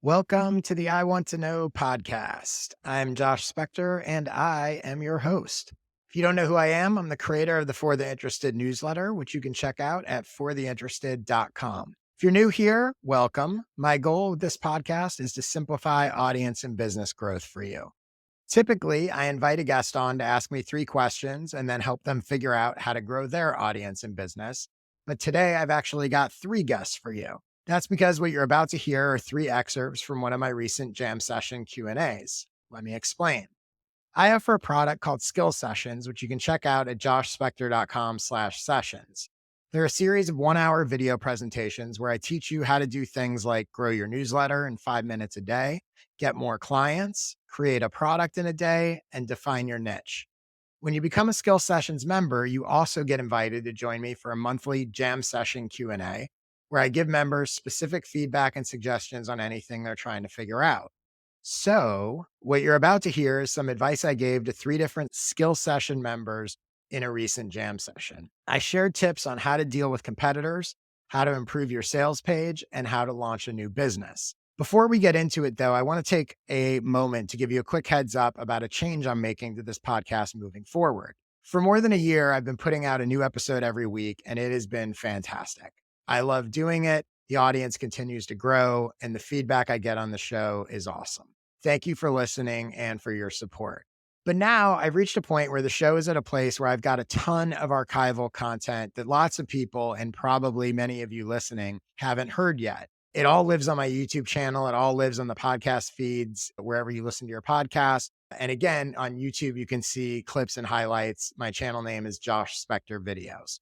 Welcome to the I Want to Know podcast. I'm Josh Spector and I am your host. If you don't know who I am, I'm the creator of the For the Interested newsletter, which you can check out at fortheinterested.com. If you're new here, welcome. My goal with this podcast is to simplify audience and business growth for you. Typically, I invite a guest on to ask me 3 questions and then help them figure out how to grow their audience and business. But today I've actually got 3 guests for you. That's because what you're about to hear are 3 excerpts from one of my recent jam session Q&As. Let me explain. I offer a product called Skill Sessions, which you can check out at joshspector.com/sessions. They're a series of 1-hour video presentations where I teach you how to do things like grow your newsletter in 5 minutes a day, get more clients, create a product in a day, and define your niche. When you become a Skill Sessions member, you also get invited to join me for a monthly jam session Q&A, where I give members specific feedback and suggestions on anything they're trying to figure out. So, what you're about to hear is some advice I gave to 3 different Skill Session members in a recent jam session. I shared tips on how to deal with competitors, how to improve your sales page, and how to launch a new business. Before we get into it, though, I want to take a moment to give you a quick heads up about a change I'm making to this podcast moving forward. For more than a year, I've been putting out a new episode every week, and it has been fantastic. I love doing it. The audience continues to grow, and the feedback I get on the show is awesome. Thank you for listening and for your support. But now I've reached a point where the show is at a place where I've got a ton of archival content that lots of people, and probably many of you listening, haven't heard yet. It all lives on my YouTube channel. It all lives on the podcast feeds, wherever you listen to your podcast. And again, on YouTube, you can see clips and highlights. My channel name is Josh Spector Videos.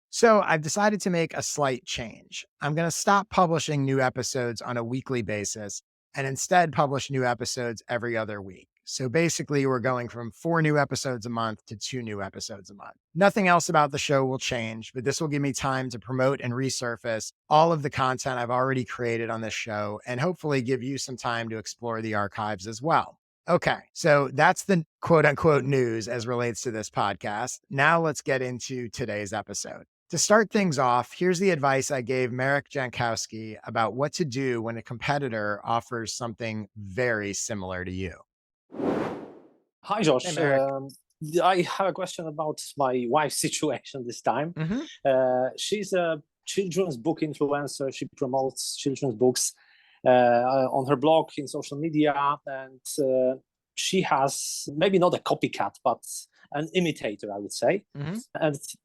So I've decided to make a slight change. I'm going to stop publishing new episodes on a weekly basis and instead publish new episodes every other week. So basically, we're going from 4 new episodes a month to 2 new episodes a month. Nothing else about the show will change, but this will give me time to promote and resurface all of the content I've already created on this show and hopefully give you some time to explore the archives as well. Okay, so that's the quote unquote news as relates to this podcast. Now let's get into today's episode. To start things off, here's the advice I gave Marek Jankowski about what to do when a competitor offers something very similar to you. Hi, Hey, Josh. Marek. I have a question about my wife's situation this time. She's a children's book influencer. She promotes children's books on her blog, in social media, and she has maybe not a copycat, but an imitator, I would say. And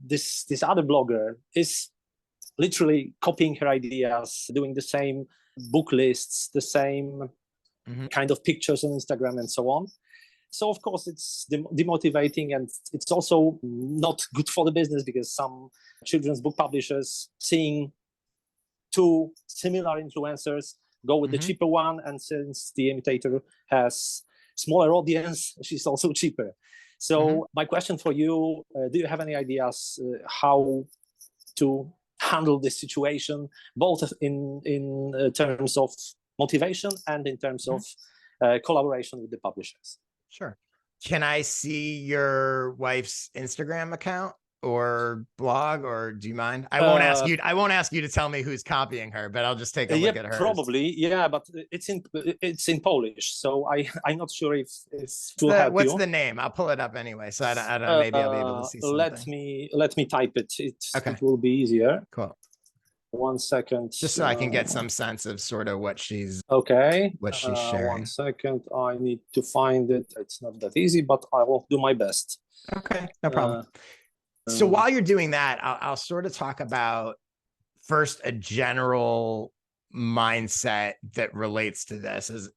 this other blogger is literally copying her ideas, doing the same book lists, the same kind of pictures on Instagram and so on. So, of course, it's demotivating, and it's also not good for the business because some children's book publishers, seeing 2 similar influencers, go with the cheaper one. And since the imitator has smaller audience, she's also cheaper. So my question for you, do you have any ideas how to handle this situation, both in terms of motivation and in terms of collaboration with the publishers? Sure. Can I see your wife's Instagram account or blog, or do you mind? I won't ask you to tell me who's copying her, but I'll just take a look at hers. Probably. Yeah, but it's in Polish, so I'm not sure if it will help What's you. the name? I'll pull it up anyway. So I don't know, maybe I'll be able to see something. Let me type it. Okay. It will be easier. Cool. 1 second. Just so I can get some sense of sort of what she's sharing. 1 sharing. second. I need to find it. It's not that easy, but I will do my best. Okay, no problem. So while you're doing that, I'll sort of talk about first a general mindset that relates to this. Is,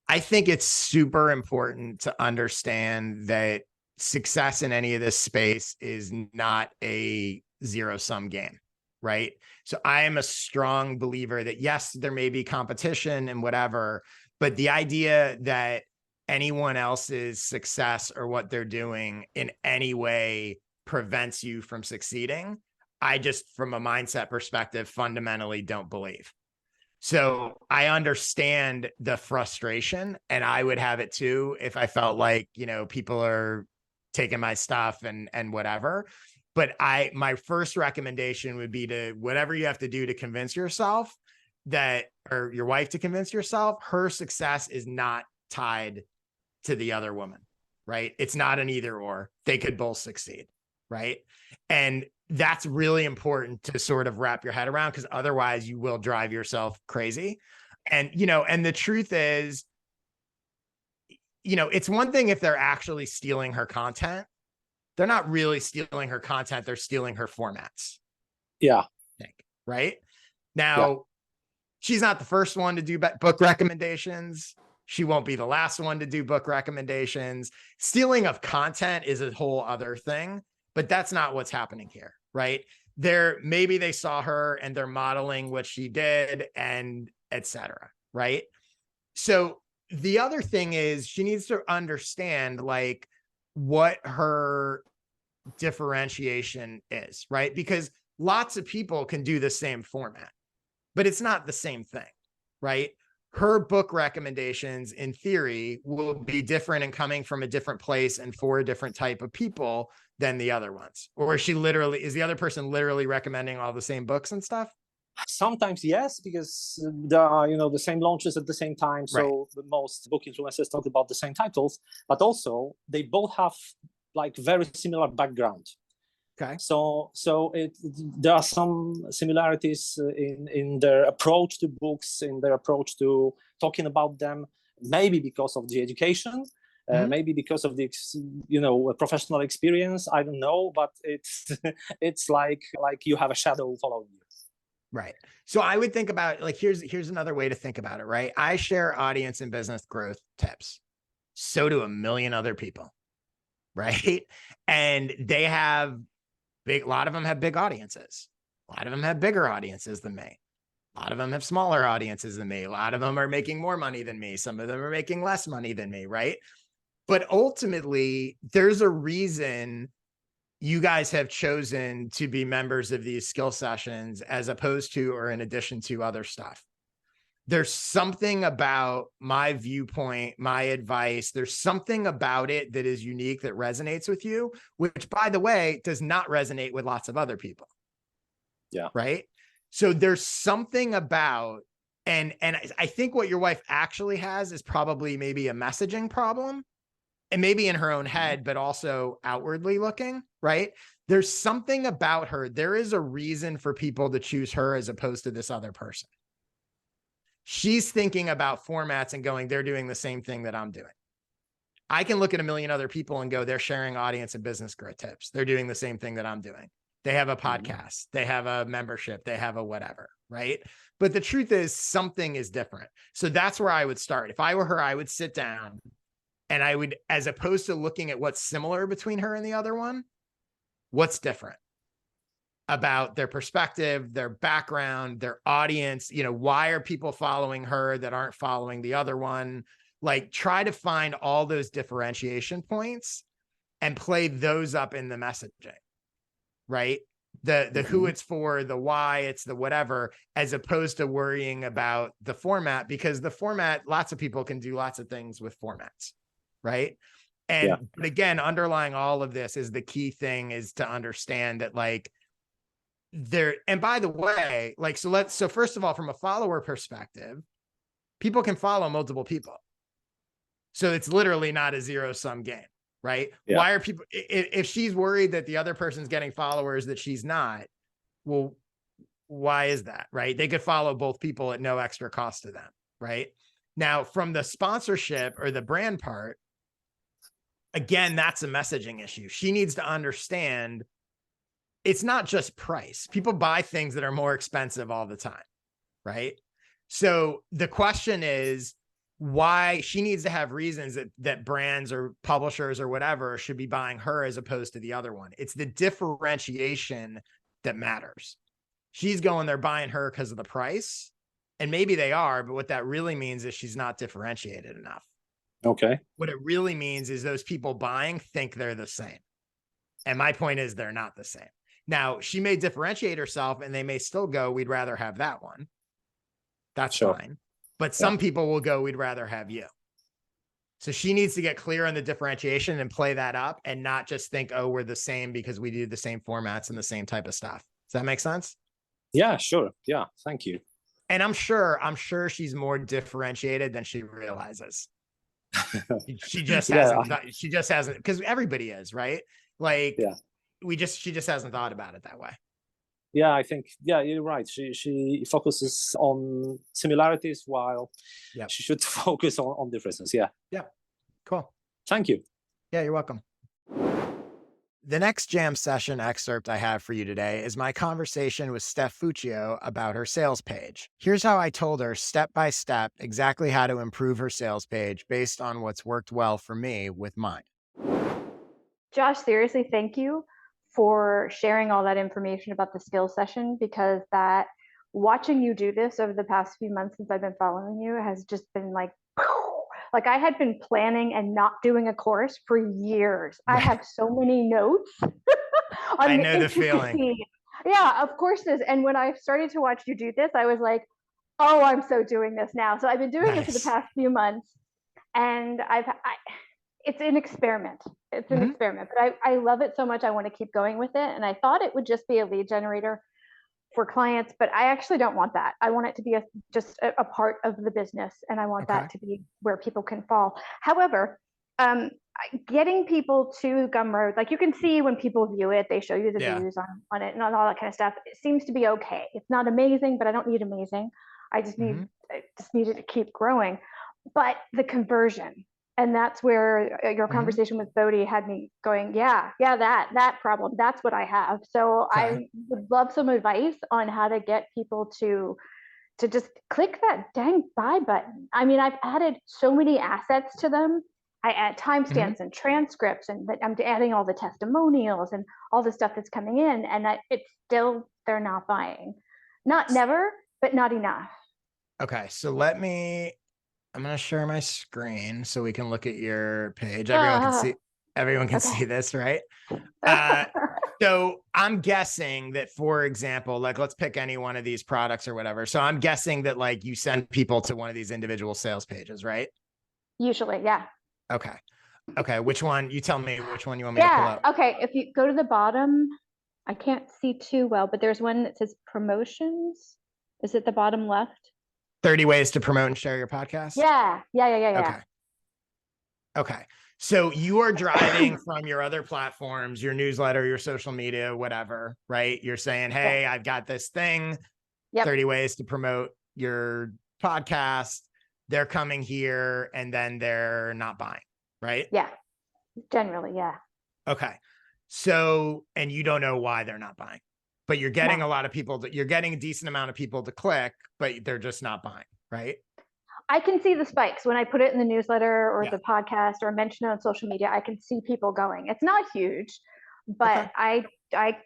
I think it's super important to understand that success in any of this space is not a zero-sum game. Right. So I am a strong believer that, yes, there may be competition and whatever, but the idea that anyone else's success or what they're doing in any way prevents you from succeeding, I just, from a mindset perspective, fundamentally don't believe. So I understand the frustration, and I would have it too if I felt like, people are taking my stuff and whatever. But my first recommendation would be to, whatever you have to do to convince yourself, or your wife to convince yourself, her success is not tied to the other woman, right? It's not an either or. They could both succeed, right? And that's really important to sort of wrap your head around, because otherwise you will drive yourself crazy. And, and the truth is, it's one thing if they're actually stealing her content. They're not really stealing her content. They're stealing her formats. Yeah. Right? Now, she's not the first one to do book recommendations. She won't be the last one to do book recommendations. Stealing of content is a whole other thing, but that's not what's happening here, right? Maybe they saw her and they're modeling what she did and etc. Right? So the other thing is she needs to understand like what her differentiation is, right? Because lots of people can do the same format, but it's not the same thing, right? Her book recommendations in theory will be different and coming from a different place and for a different type of people than the other ones. Or is the other person literally recommending all the same books and stuff? Sometimes yes, because there are the same launches at the same time, so right. The most book influencers talk about the same titles, but also they both have like very similar background. Okay. So there are some similarities in their approach to books, in their approach to talking about them, maybe because of the education, maybe because of the professional experience. I don't know, but it's like you have a shadow following you. Right. So I would think about like, here's another way to think about it, right? I share audience and business growth tips. So do a million other people, right? And they have a lot of them have big audiences. A lot of them have bigger audiences than me. A lot of them have smaller audiences than me. A lot of them are making more money than me. Some of them are making less money than me, right? But ultimately, there's a reason you guys have chosen to be members of these skill sessions as opposed to or in addition to other stuff. There's something about my viewpoint, my advice. There's something about it that is unique that resonates with you, which, by the way, does not resonate with lots of other people. Yeah. Right. So there's something about, and I think what your wife actually has is probably maybe a messaging problem. And maybe in her own head, but also outwardly looking, right? There's something about her. There is a reason for people to choose her as opposed to this other person. She's thinking about formats and going, they're doing the same thing that I'm doing. I can look at a million other people and go, they're sharing audience and business growth tips. They're doing the same thing that I'm doing. They have a podcast, they have a membership, they have a whatever, right? But the truth is something is different. So that's where I would start. If I were her, I would sit down and I would, as opposed to looking at what's similar between her and the other one, what's different about their perspective, their background, their audience, why are people following her that aren't following the other one? Like try to find all those differentiation points and play those up in the messaging, right? The who it's for, the why it's the whatever, as opposed to worrying about the format, because the format, lots of people can do lots of things with formats. Right. And but again, underlying all of this is the key thing is to understand that like and by the way, like, so first of all, from a follower perspective, people can follow multiple people. So it's literally not a zero-sum game, right? Yeah. Why are people, if she's worried that the other person's getting followers that she's not, well, why is that, right? They could follow both people at no extra cost to them, right? Now, from the sponsorship or the brand part, again, that's a messaging issue. She needs to understand it's not just price. People buy things that are more expensive all the time, right? So the question is why she needs to have reasons that brands or publishers or whatever should be buying her as opposed to the other one. It's the differentiation that matters. She's going, they're buying her because of the price. And maybe they are, but what that really means is she's not differentiated enough. Okay. What it really means is those people buying think they're the same. And my point is they're not the same. Now, she may differentiate herself and they may still go, we'd rather have that one. That's fine. But some people will go, we'd rather have you. So she needs to get clear on the differentiation and play that up and not just think, oh, we're the same because we do the same formats and the same type of stuff. Does that make sense? Yeah, sure. Yeah. Thank you. And I'm sure she's more differentiated than she realizes. She just Yeah, hasn't, because everybody is, right? Like yeah. she just hasn't thought about it that way. Yeah, I think, yeah, you're right. She focuses on similarities while Yep. she should focus on differences. Yeah. Yeah. Cool. Thank you. Yeah, you're welcome. The next jam session excerpt I have for you today is my conversation with Steph Fuccio about her sales page. Here's how I told her step by step exactly how to improve her sales page based on what's worked well for me with mine. Josh, seriously, thank you for sharing all that information about the skills session, because that watching you do this over the past few months since I've been following you has just been like I had been planning and not doing a course for years. I have so many notes on I the know the feeling. intricacy. Yeah, of course. And when I started to watch you do this, I was like, oh, I'm so doing this now. So I've been doing it for the Nice. past few months, and it's an experiment. It's an experiment, but I love it so much. I want to keep going with it. And I thought it would just be a lead generator for clients, but I actually don't want that. I want it to be just a part of the business, and I want that to be where people can fall. However, getting people to Gumroad, like you can see when people view it, they show you the views on it and all that kind of stuff. It seems to be okay. It's not amazing, but I don't need amazing. I just need it to keep growing. But the conversion, and that's where your conversation with Bodhi had me going, that problem, that's what I have. So I would love some advice on how to get people to just click that dang buy button. I mean, I've added so many assets to them. I add timestamps and transcripts, and I'm adding all the testimonials and all the stuff that's coming in, and it's still, they're not buying. Not never, but not enough. Okay, so I'm going to share my screen so we can look at your page. Everyone can see this, right? So I'm guessing that, for example, like let's pick any one of these products or whatever. So I'm guessing that like you send people to one of these individual sales pages, right? Usually, yeah. Okay. Which one? You tell me which one you want me to pull up. Okay. If you go to the bottom, I can't see too well, but there's one that says promotions. Is it the bottom left? 30 ways to promote and share your podcast? Yeah. Okay. So you are driving from your other platforms, your newsletter, your social media, whatever, right? You're saying, hey, I've got this thing, 30 ways to promote your podcast. They're coming here and then they're not buying, right? Yeah. Generally, yeah. Okay. So, and you don't know why they're not buying, but you're getting a lot of people you're getting a decent amount of people to click, but they're just not buying, right? I can see the spikes when I put it in the newsletter or the podcast or mention it on social media. I can see people going. It's not huge, but I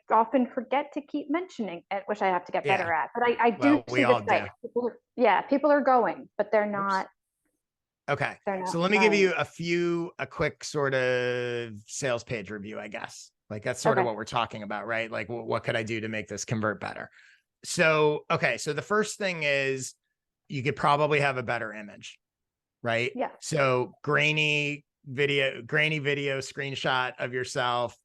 often forget to keep mentioning it, which I have to get better at. But I do see the spikes. People are going, but they're not. Okay. So let me give you a quick sort of sales page review, I guess. Like that's sort of what we're talking about, right? Like what could I do to make this convert better? So, okay. So the first thing is you could probably have a better image, right? Yeah. So grainy video screenshot of yourself.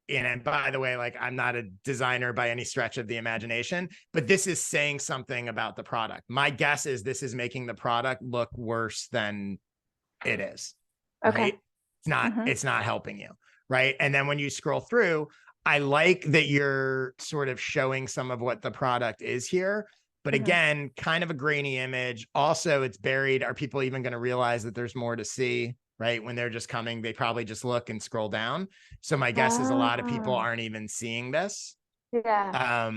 And by the way, like I'm not a designer by any stretch of the imagination, but this is saying something about the product. My guess is this is making the product look worse than it is. Right? It's not helping you. Right. And then when you scroll through, I like that you're sort of showing some of what the product is here. But again, kind of a grainy image. Also, it's buried. Are people even going to realize that there's more to see? Right? When they're just coming, they probably just look and scroll down. So my guess is a lot of people aren't even seeing this. Yeah.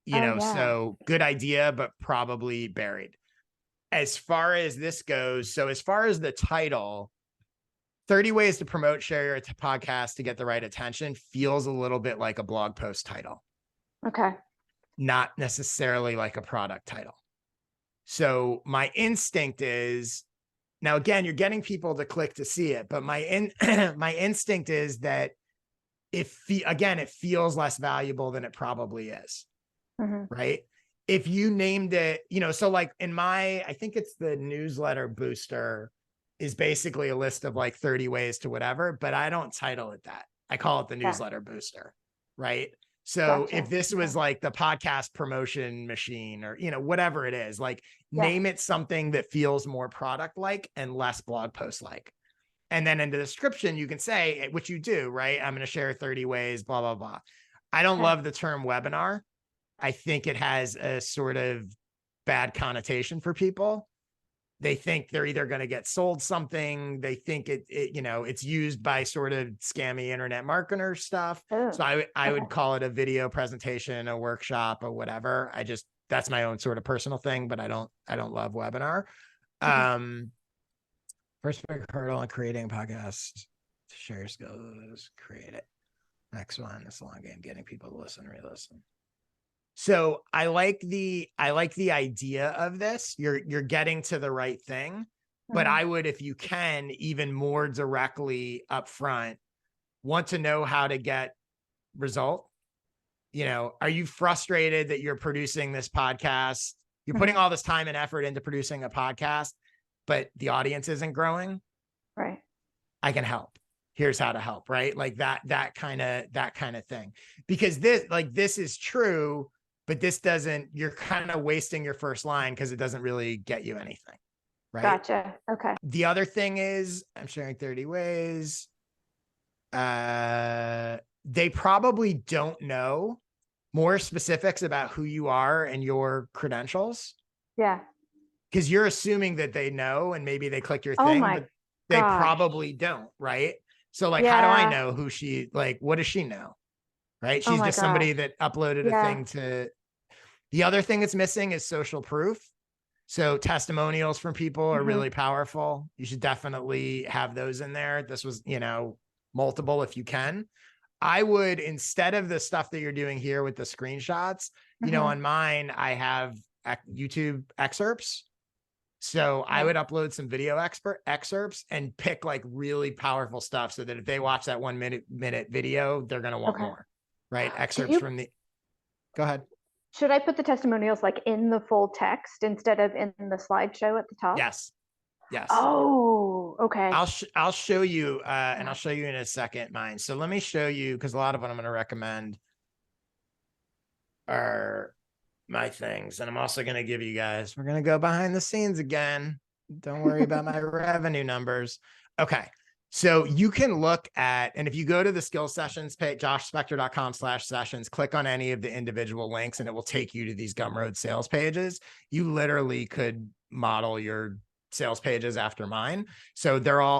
So good idea, but probably buried. As far as this goes, so as far as the title, 30 ways to promote, share your podcast to get the right attention feels a little bit like a blog post title. Okay. Not necessarily like a product title. So my instinct is, now again, you're getting people to click to see it, but my instinct is that it feels less valuable than it probably is, right? If you named it, so like I think it's the newsletter booster is basically a list of like 30 ways to whatever, but I don't title it that. I call it the newsletter booster, right? So Gotcha. if this was like the podcast promotion machine or, whatever it is, like name it something that feels more product-like and less blog post-like. And then in the description, you can say, which you do, right? I'm going to share 30 ways, blah, blah, blah. I don't love the term webinar. I think it has a sort of bad connotation for people. They think they're either going to get sold something. They think it's used by sort of scammy internet marketer stuff. Oh, so I would call it a video presentation, a workshop, or whatever. That's my own sort of personal thing, but I don't love webinar. First big hurdle in creating a podcast: share your skills, create it. Next one, it's a long game, getting people to listen, re-listen. So I like the idea of this. You're getting to the right thing, but I would, if you can, even more directly up front, want to know how to get result. Are you frustrated that you're producing this podcast? You're putting all this time and effort into producing a podcast, but the audience isn't growing. Right. I can help. Here's how to help, right? Like that kind of thing. Because this is true, but this doesn't, you're kind of wasting your first line because it doesn't really get you anything. Right. Gotcha. Okay. The other thing is I'm sharing 30 ways. They probably don't know more specifics about who you are and your credentials. Yeah. Because you're assuming that they know and maybe they click your thing, but they probably don't. Right. So like, how do I know who what does she know? Right. She's just somebody that uploaded a thing to. The other thing that's missing is social proof. So testimonials from people are really powerful. You should definitely have those in there. This was, multiple if you can. I would, instead of the stuff that you're doing here with the screenshots, on mine, I have YouTube excerpts. So I would upload some video excerpts and pick like really powerful stuff so that if they watch that 1 minute video, they're going to want more, right? Excerpts from go ahead. Should I put the testimonials like in the full text instead of in the slideshow at the top? Yes. Oh, okay. I'll show you, and I'll show you in a second mine. So let me show you, because a lot of what I'm going to recommend are my things. And I'm also going to give you guys, we're going to go behind the scenes again. Don't worry about my revenue numbers. Okay. So you can look at, and if you go to the skill sessions page, joshspector.com/sessions, click on any of the individual links and it will take you to these Gumroad sales pages. You literally could model your sales pages after mine. So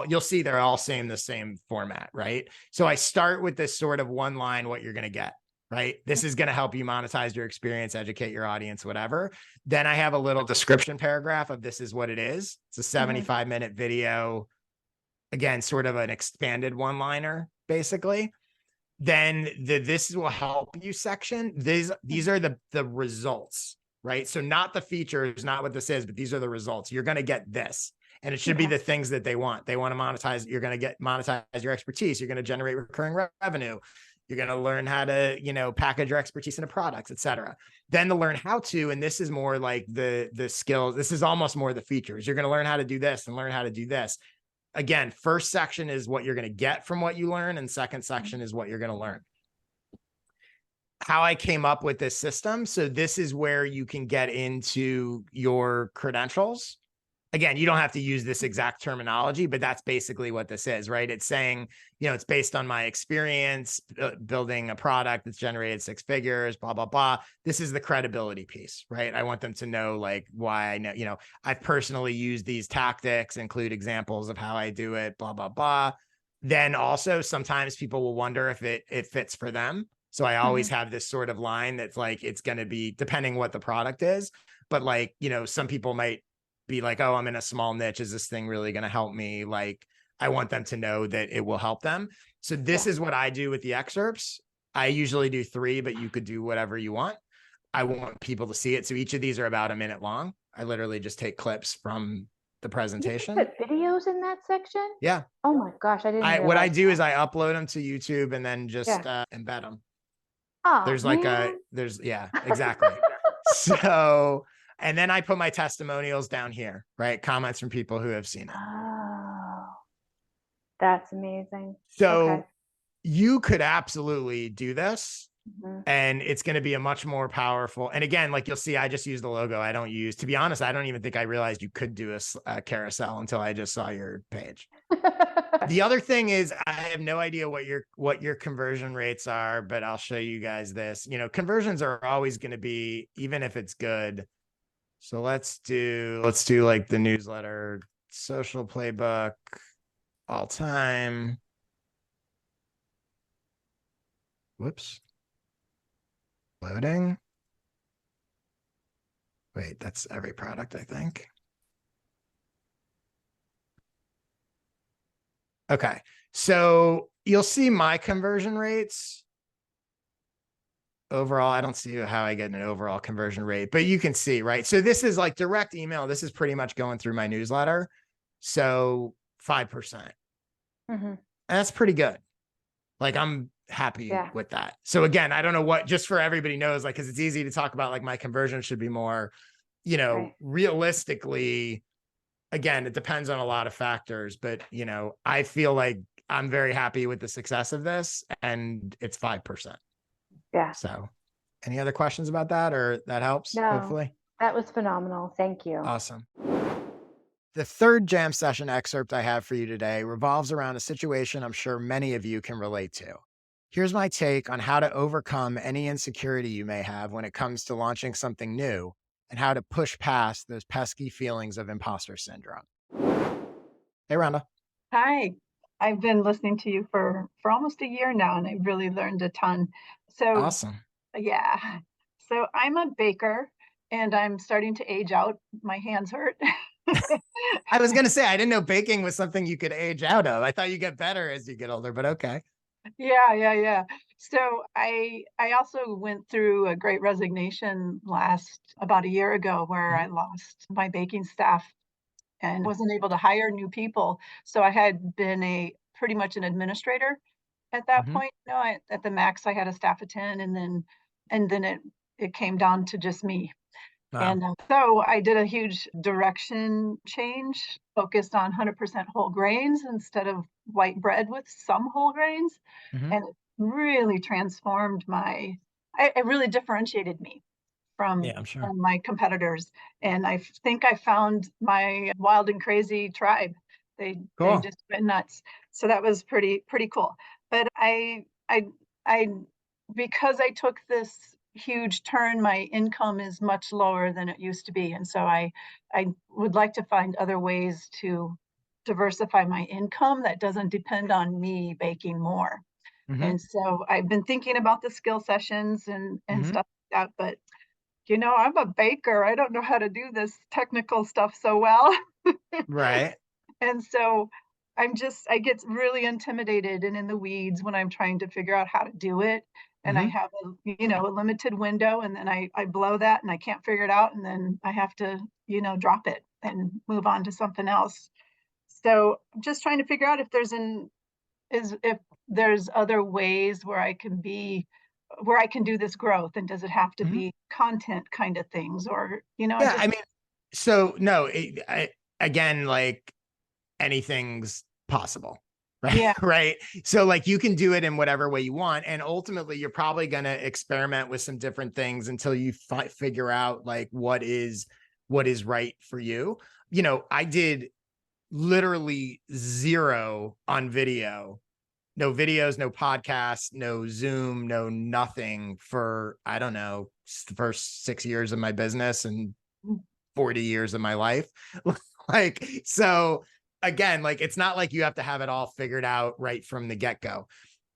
you'll see they're all the same format, right? So I start with this sort of one line, what you're going to get, right? This is going to help you monetize your experience, educate your audience, whatever. Then I have a little description paragraph of this is what it is. It's a 75-minute video. Again, sort of an expanded one-liner, basically. Then this will help you section. These are the results, right? So not the features, not what this is, but these are the results. You're going to get this. And it should be the things that they want. They want to monetize. You're going to monetize your expertise. You're going to generate recurring revenue. You're going to learn how to, package your expertise into products, et cetera. Then to learn how to, and this is more like the skills. This is almost more the features. You're going to learn how to do this and learn how to do this. Again, first section is what you're going to get from what you learn, and second section is what you're going to learn. How I came up with this system. So this is where you can get into your credentials. Again, you don't have to use this exact terminology, but that's basically what this is, right? It's saying, it's based on my experience building a product that's generated 6 figures, blah, blah, blah. This is the credibility piece, right? I want them to know like why I know, I've personally used these tactics, include examples of how I do it, blah, blah, blah. Then also sometimes people will wonder if it fits for them. So I always have this sort of line that's like, it's going to be depending what the product is, but like, some people might be like, oh, I'm in a small niche. Is this thing really going to help me? Like, I want them to know that it will help them. So this is what I do with the excerpts. I usually do 3, but you could do whatever you want. I want people to see it. So each of these are about a minute long. I literally just take clips from the presentation. You put videos in that section? Yeah. Oh my gosh. I didn't realize what I do is I upload them to YouTube and then just embed them. Oh, there's like exactly. So, and then I put my testimonials down here, right? Comments from people who have seen it. Oh, that's amazing. So you could absolutely do this. And it's going to be a much more powerful. And again, like you'll see, I just use the logo. I don't use, to be honest, I don't even think I realized you could do a carousel until I just saw your page. The other thing is I have no idea what your conversion rates are, but I'll show you guys this. You know, conversions are always going to be, even if it's good. So let's do like the newsletter, social playbook, all time. Whoops. Loading. Wait, that's every product, I think. Okay. So you'll see my conversion rates. Overall, I don't see how I get an overall conversion rate, but you can see, right? So this is like direct email. This is pretty much going through my newsletter. So 5%. And that's pretty good. Like I'm happy with that. So again, I don't know what, just for everybody knows, like, cause it's easy to talk about like my conversion should be more, you know, realistically, again, it depends on a lot of factors, but you know, I feel like I'm very happy with the success of this and it's 5%. Yeah. So any other questions about that, or that helps? No, hopefully. That was phenomenal. Thank you. Awesome. The third jam session excerpt I have for you today revolves around a situation I'm sure many of you can relate to. Here's my take on how to overcome any insecurity you may have when it comes to launching something new and how to push past those pesky feelings of imposter syndrome. Hey, Rhonda. Hi. I've been listening to you for almost a year now, and I've really learned a ton. So Awesome. yeah. So I'm a baker, and I'm starting to age out. My hands hurt. I was going to say, I didn't know baking was something you could age out of. I thought you get better as you get older, but okay. Yeah. So I also went through a great resignation about a year ago where I lost my baking staff and wasn't able to hire new people. So I had been pretty much an administrator at that point. You know, at the max, I had a staff of 10, and then it came down to just me. Wow. And so I did a huge direction change, focused on 100% whole grains instead of white bread with some whole grains. And it really transformed it really differentiated me from my competitors. And I think I found my wild and crazy tribe. They just went nuts. So that was pretty cool. But I because I took this huge turn, my income is much lower than it used to be. And so I would like to find other ways to diversify my income that doesn't depend on me baking more. And so I've been thinking about the skill sessions and stuff like that, but you know, I'm a baker. I don't know how to do this technical stuff so well. Right. And so I get really intimidated and in the weeds when I'm trying to figure out how to do it. And I have a limited window, and then I blow that and I can't figure it out. And then I have to, drop it and move on to something else. So I'm just trying to figure out if there's other ways where I can do this growth, and does it have to be content kind of things, or I mean, so no, again, like anything's possible, right? Yeah. Right. So like you can do it in whatever way you want, and ultimately you're probably going to experiment with some different things until you figure out like what is right for you. You know, I did literally zero on video. No videos, no podcasts, no Zoom, no nothing for, I don't know, the first 6 years of my business and 40 years of my life. Like, so again, like, it's not like you have to have it all figured out right from the get-go.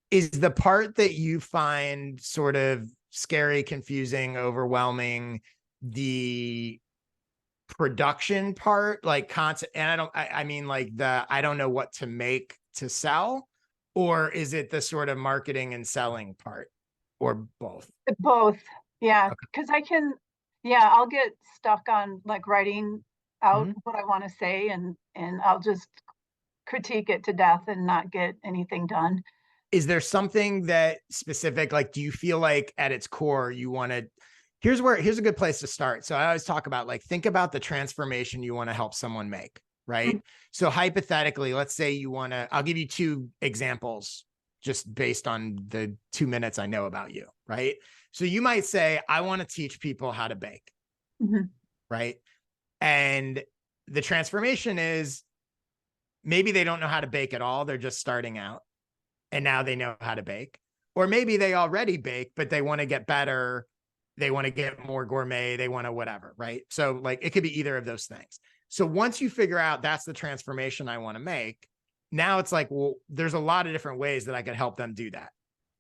Is the part that you find sort of scary, confusing, overwhelming, the production part, like content? And I mean like I don't know what to make to sell. Or is it the sort of marketing and selling part, or both? Both. Yeah. Because I'll get stuck on like writing out what I want to say, and I'll just critique it to death and not get anything done. Is there something that specific, like, do you feel like at its core you want to, here's a good place to start. So I always talk about like, think about the transformation you want to help someone make. Right. So hypothetically, let's say you want to, I'll give you 2 examples just based on the 2 minutes I know about you, right? So you might say, I want to teach people how to bake, right? And the transformation is maybe they don't know how to bake at all. They're just starting out and now they know how to bake. Or maybe they already bake, but they want to get better. They want to get more gourmet. They want to whatever, right? So like it could be either of those things. So once you figure out that's the transformation I want to make, now it's like, well, there's a lot of different ways that I could help them do that.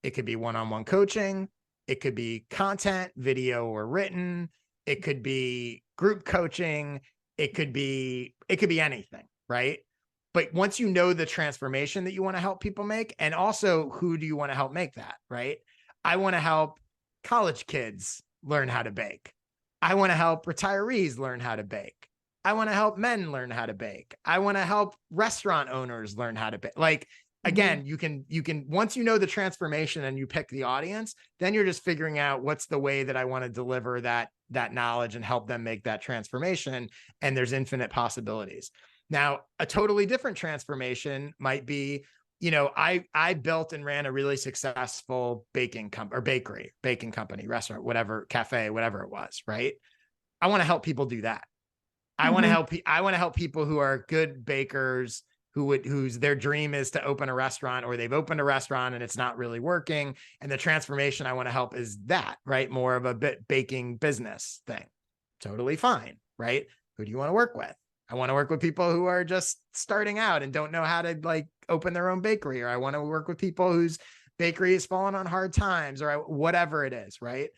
It could be one-on-one coaching. It could be content, video or written. It could be group coaching. It could be anything, right? But once you know the transformation that you want to help people make, and also who do you want to help make that, right? I want to help college kids learn how to bake. I want to help retirees learn how to bake. I want to help men learn how to bake. I want to help restaurant owners learn how to bake. Like, again, you can, once you know the transformation and you pick the audience, then you're just figuring out what's the way that I want to deliver that knowledge and help them make that transformation. And there's infinite possibilities. Now, a totally different transformation might be, I built and ran a really successful baking company, restaurant, whatever, cafe, whatever it was, right? I want to help people do that. I want to help people who are good bakers, whose their dream is to open a restaurant, or they've opened a restaurant and it's not really working. And the transformation I want to help is that, right? More of a baking business thing. Totally fine, right? Who do you want to work with? I want to work with people who are just starting out and don't know how to like open their own bakery, or I want to work with people whose bakery has fallen on hard times, or whatever it is, right?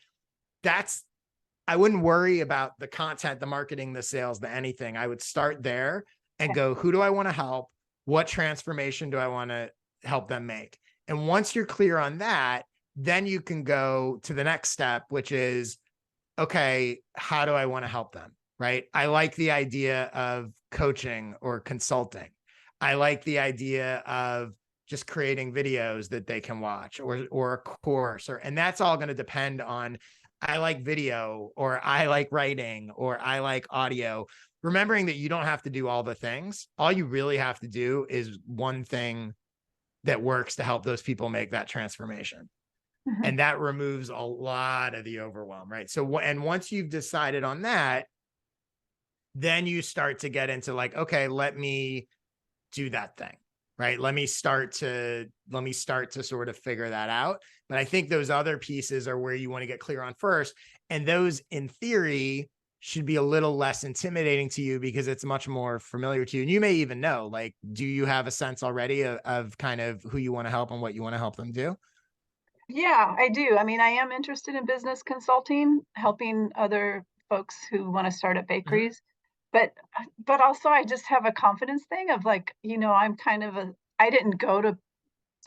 I wouldn't worry about the content, the marketing, the sales, the anything. I would start there and go, who do I want to help? What transformation do I want to help them make? And once you're clear on that, then you can go to the next step, which is, okay, how do I want to help them? Right? I like the idea of coaching or consulting. I like the idea of just creating videos that they can watch, or a course, and that's all going to depend on, I like video, or I like writing, or I like audio. Remembering that you don't have to do all the things. All you really have to do is one thing that works to help those people make that transformation. And that removes a lot of the overwhelm, right? So, and once you've decided on that, then you start to get into like, okay, let me do that thing, right? Let me start to sort of figure that out. But I think those other pieces are where you want to get clear on first. And those, in theory, should be a little less intimidating to you because it's much more familiar to you. And you may even know, like, do you have a sense already of kind of who you want to help and what you want to help them do? Yeah, I do. I mean, I am interested in business consulting, helping other folks who want to start up bakeries. But also I just have a confidence thing of like, I'm kind of I didn't go to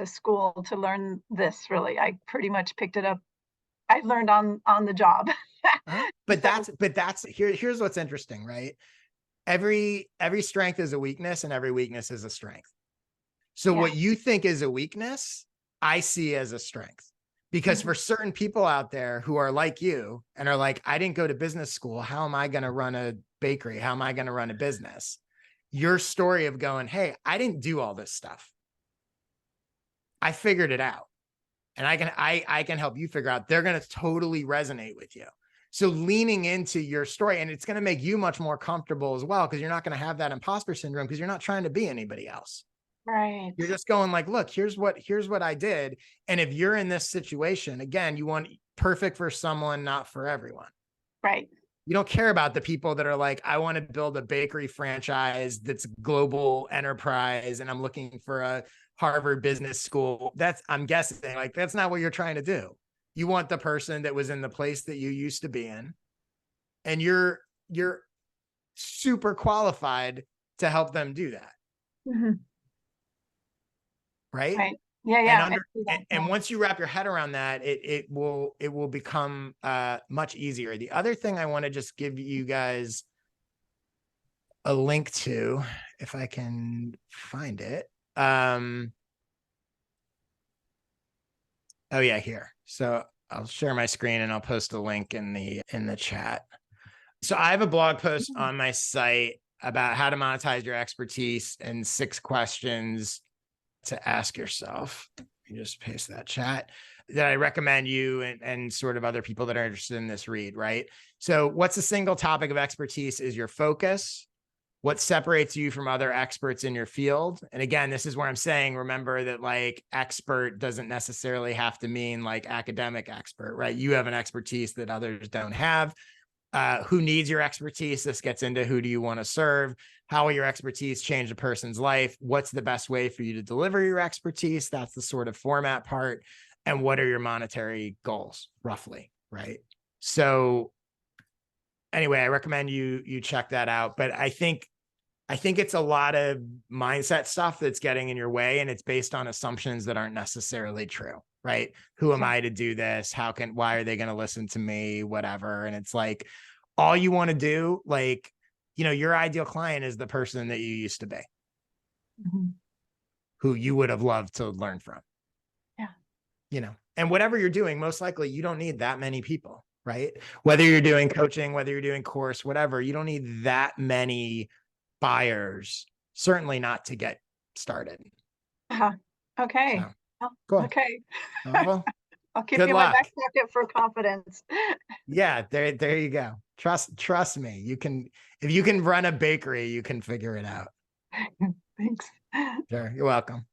school to learn this really. I pretty much picked it up. I learned on the job. But here's what's interesting, right? Every strength is a weakness and every weakness is a strength. So what you think is a weakness, I see as a strength. Because for certain people out there who are like you and are like, I didn't go to business school. How am I going to run a bakery? How am I going to run a business? Your story of going, hey, I didn't do all this stuff. I figured it out. And I can help you figure out, they're going to totally resonate with you. So leaning into your story, and it's going to make you much more comfortable as well, because you're not going to have that imposter syndrome because you're not trying to be anybody else. Right. You're just going like, look, here's what I did. And if you're in this situation, again, you want perfect for someone, not for everyone. Right. You don't care about the people that are like, I want to build a bakery franchise that's global enterprise, and I'm looking for a Harvard Business School. I'm guessing like, that's not what you're trying to do. You want the person that was in the place that you used to be in, and you're super qualified to help them do that. Right? Yeah. And once you wrap your head around that, it will become much easier. The other thing I want to just give you guys a link to, if I can find it. Oh yeah, here. So I'll share my screen and I'll post a link in the chat. So I have a blog post on my site about how to monetize your expertise and 6 questions to ask yourself. You just paste that chat that I recommend you and sort of other people that are interested in this read, right? So what's a single topic of expertise is your focus? What separates you from other experts in your field? And again, this is where I'm saying, remember that like expert doesn't necessarily have to mean like academic expert, right? You have an expertise that others don't have. Who needs your expertise? This gets into who do you want to serve? How will your expertise change a person's life? What's the best way for you to deliver your expertise? That's the sort of format part. And what are your monetary goals, roughly, right? So anyway, I recommend you check that out. But I think it's a lot of mindset stuff that's getting in your way, and it's based on assumptions that aren't necessarily true, right? Who am I to do this? Why are they going to listen to me? Whatever. And it's like, all you want to do, like, your ideal client is the person that you used to be, who you would have loved to learn from. Yeah. And whatever you're doing, most likely you don't need that many people, right? Whether you're doing coaching, whether you're doing course, whatever, you don't need that many buyers, certainly not to get started. Okay. So, cool. Okay. Well, I'll keep you in my back pocket for confidence. Yeah, there you go. Trust me. If you can run a bakery, you can figure it out. Thanks. Sure, you're welcome.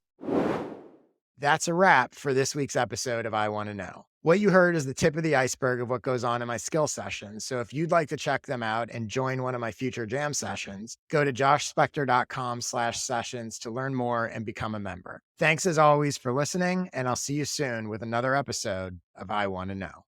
That's a wrap for this week's episode of I Want to Know. What you heard is the tip of the iceberg of what goes on in my skill sessions. So if you'd like to check them out and join one of my future jam sessions, go to joshspector.com/sessions to learn more and become a member. Thanks as always for listening, and I'll see you soon with another episode of I Want to Know.